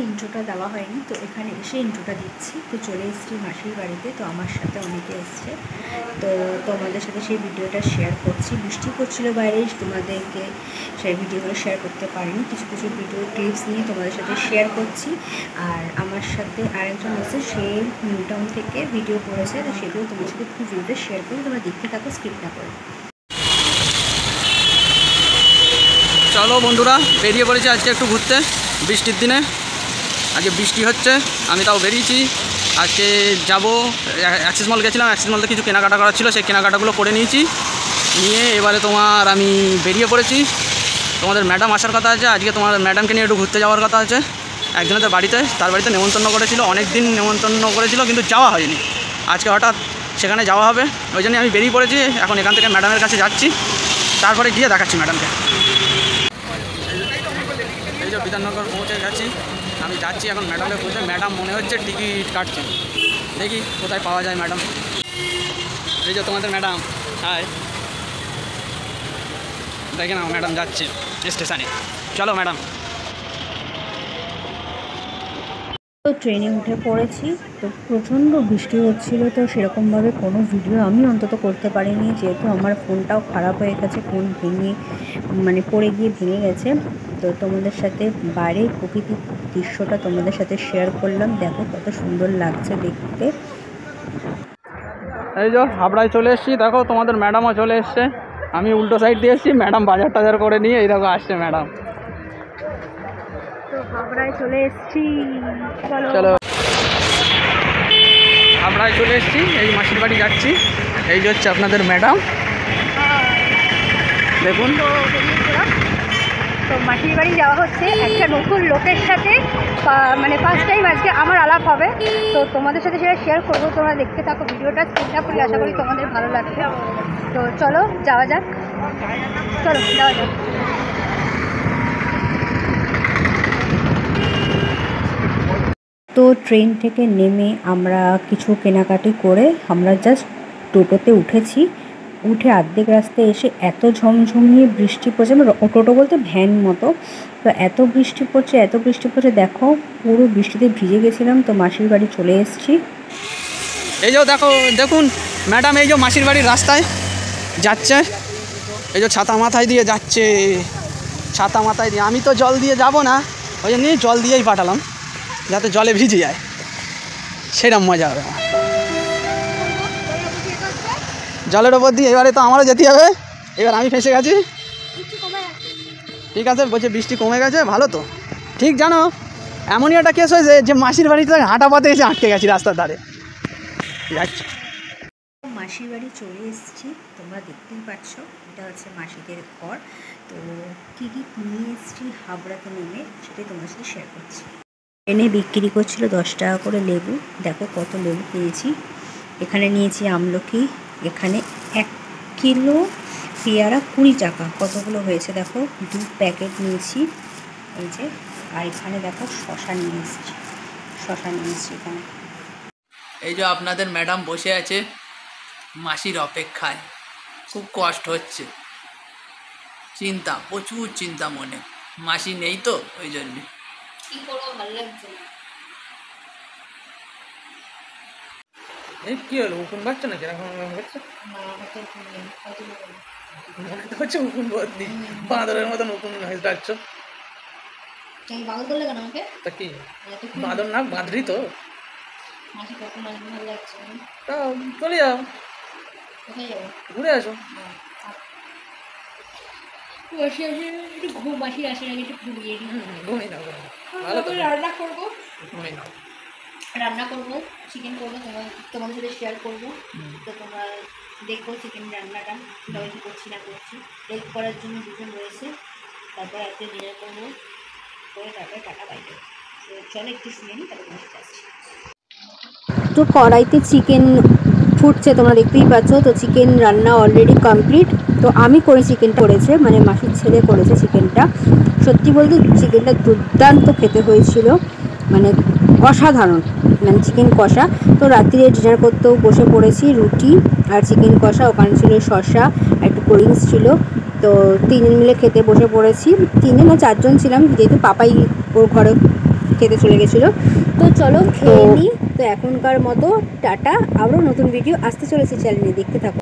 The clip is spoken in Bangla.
ইন্ট্রোটা দেওয়া হয়নি, তো এখানে এসে ইন্ট্রোটা দিচ্ছি। তো চলে এসেছি মাসির বাড়িতে, তো আমার সাথে অনেকে এসছে, তো তোমাদের সাথে সেই ভিডিওটা শেয়ার করছি। বৃষ্টি পড়ছিল বাইরে, তোমাদেরকে সেই ভিডিওগুলো শেয়ার করতে পারিনি, কিছু কিছু ভিডিও ক্লিপস নিয়ে তোমাদের সাথে শেয়ার করছি। আর আমার সাথে আরেকজন আছে, সে নিউ টাউন থেকে ভিডিও করেছে, তো সেগুলো তোমাদের সাথে একটু ভিডিওটা শেয়ার করি, তোমরা দেখতে থাকো স্কিপ না করে। চলো বন্ধুরা, বেরিয়ে পড়েছি আজকে একটু ঘুরতে। বৃষ্টির দিনে আজকে বৃষ্টি হচ্ছে, আমি তাও বেরিয়েছি। আজকে যাব অ্যাক্সিস মল গেছিলাম, অ্যাক্সিস মলতে কিছু কেনাকাটা করার ছিল, সেই কেনাকাটাগুলো করে নিয়েছি। নিয়ে এবারে আমি বেরিয়ে পড়েছি। তোমাদের ম্যাডাম আসার কথা আছে, আজকে তোমার ম্যাডামকে নিয়ে একটু ঘুরতে যাওয়ার কথা আছে একজনের বাড়িতে। তার বাড়িতে নেমন্তন্ন করেছিল, অনেক দিন নেমন্তন্ন করেছিল কিন্তু যাওয়া হয়নি। আজকে হঠাৎ সেখানে যাওয়া হবে, ওই জন্যই আমি বেরিয়ে পড়েছি। এখন এখান থেকে ম্যাডামের কাছে যাচ্ছি, তারপরে গিয়ে দেখাচ্ছি ম্যাডামকে। এই যে বিধাননগর পৌঁছে গেছি, আমি যাচ্ছি এখন ম্যাডামকে খুঁজতে। ম্যাডাম মনে হচ্ছে টিকিট কাটছে, দেখি কোথায় পাওয়া যায় ম্যাডাম। এই যে তোমাদের ম্যাডাম, হাই। দেখে নাও ম্যাডাম যাচ্ছে স্টেশনে, চলো ম্যাডাম। তো ট্রেনে উঠে পড়েছি, তো প্রচণ্ড বৃষ্টি হচ্ছিল, তো সেরকমভাবে কোনো ভিডিও আমি অন্তত করতে পারিনি, যেহেতু আমার ফোনটাও খারাপ হয়ে গেছে, ফোন পড়ে গিয়ে ভেঙে গেছে। তো তোমাদের সাথে বাইরের প্রকৃতির দৃশ্যটা তোমাদের সাথে শেয়ার করলাম, দেখো কত সুন্দর লাগছে দেখতে। এই যে হাবড়ায় চলে এসেছি, দেখো তোমাদের ম্যাডামও চলে এসছে। আমি উল্টো সাইড দিয়ে এসেছি, ম্যাডাম বাজার টাজার করে নিয়ে এই দেখো আসছে ম্যাডাম। তো হাবড়ায় চলে এসেছি, চলো হাবড়ায় চলে এসেছি, এই মাসির বাড়ি যাচ্ছি। এই যে হচ্ছে আপনাদের ম্যাডাম, দেখুন। তো মাসির বাড়ি যাওয়া হচ্ছে একটা নতুন লোকের সাথে, ফার্স্ট টাইম আজকে আমার আলাপ হবে, তো তোমাদের সাথে সেটা শেয়ার করবো। তোমরা দেখতে থাকো ভিডিওটা, চেষ্টা করি, আশা করি তোমাদের ভালো লাগবে। তো চলো যাওয়া যাক, চলো যাওয়া যাক। তো ট্রেন থেকে নেমে আমরা কিছু কেনাকাটি করে আমরা জাস্ট টোটোতে উঠেছি। উঠে অর্ধেক রাস্তায় এসে এত ঝমঝমিয়ে বৃষ্টি পড়ছে, টোটো বলতে ভ্যান মতো, তো এত বৃষ্টি পড়ছে দেখো, পুরো বৃষ্টিতে ভিজে গেছিলাম। তো মাসির বাড়ি চলে এসেছি। এই যে দেখুন ম্যাডাম, এই যে মাসির বাড়ির রাস্তায় যাচ্ছে, এই যে ছাতা মাথায় দিয়ে যাচ্ছে, ছাতা মাথায় দিয়ে। আমি তো জল দিয়ে যাব না, ওই জন্যই জল দিয়েই পাঠালাম, যাতে জলে ভিজে যায়, সেরকম মজা হবে আমার। জলের ওপর দিয়ে এবারে তো আমারও যেতে হবে, এবার আমি ফেঁসে গেছি। ঠিক আছে, বলছে বৃষ্টি কমে গেছে, ভালো তো। ঠিক জানো, এমনই একটা কেস হয়েছে যে মাসির বাড়িতে হাঁটা পথে এসে আটকে গেছি রাস্তার ধারে। যাচ্ছি, মাসির বাড়ি চলে এসেছি, তোমরা দেখতেই পাচ্ছ, এটা হচ্ছে মাসিদের ঘর। তো কী কী নিয়ে এসেছি হাবড়াতে নেমে, সেটাই তোমার সাথে শেয়ার করছি। ট্রেনে বিক্রি করছিল 10 টাকা করে লেবু, দেখো কত লেবু পেয়েছি। এখানে নিয়েছি আমলকি, এখানে 1 কিলো পেয়ারা 20 টাকা, কতগুলো হয়েছে দেখো, 2 প্যাকেট নিয়েছি এই যে। আর এখানে দেখো শশা নিয়ে এসেছি এখানে। এই যে আপনাদের ম্যাডাম বসে আছে মাসির অপেক্ষায়, খুব কষ্ট হচ্ছে, চিন্তা, প্রচুর চিন্তা মনে। মাসি নেই তো, ওই জন্যে কি করবো, ভালো লাগছে না। এই কি হলো, উকুন বাচ্চা না কিরকম বাচ্চা, মনে তো হচ্ছে উকুন বদনি, বাঁদরের মতন উকুন ডাকছ। তা কি বাঁদর না, বাঁদরি তো। তা চলে যাও, ঘুরে আসো। রান্না করবো, চিকেন করবো, তোমাদের সাথে শেয়ার করবো। তো তোমরা দেখো চিকেন রান্নাটা কীভাবে কী করছি না করছি। হেল্প করার জন্য দুজন রয়েছে, তারপর আজকে ডিনার করবো, করে তারপরে টাকা বাইরে। তো চলো একটু শুনে নিই, তারপর তোমার সাথে আসছি। তো কড়াইতে চিকেন ফুটছে, তোমরা দেখতেই পাচ্ছ। তো চিকেন রান্না অলরেডি কমপ্লিট। তো আমি চিকেনটা করেছে, মাসির ছেলে করেছে চিকেনটা। সত্যি বলতে চিকেনটা দুর্দান্ত খেতে হয়েছিল, অসাধারণ, চিকেন কষা। তো রাত্রিরে ডিনার করতেও বসে পড়েছি, রুটি আর চিকেন কষা, ওখানে ছিল শসা, একটু কোল্ড ড্রিঙ্কস ছিল। তো 3 জন মিলে খেতে বসে পড়েছি, 3 জন না 4 জন ছিলাম, যেহেতু পাপাই ওর ঘরে খেতে চলে গেছিলো। তো চলো খেয়ে নিই। তো এখনকার মতো টাটা, আবারও নতুন ভিডিও আসতে চলেছে চ্যানেলে, দেখতে থাকো।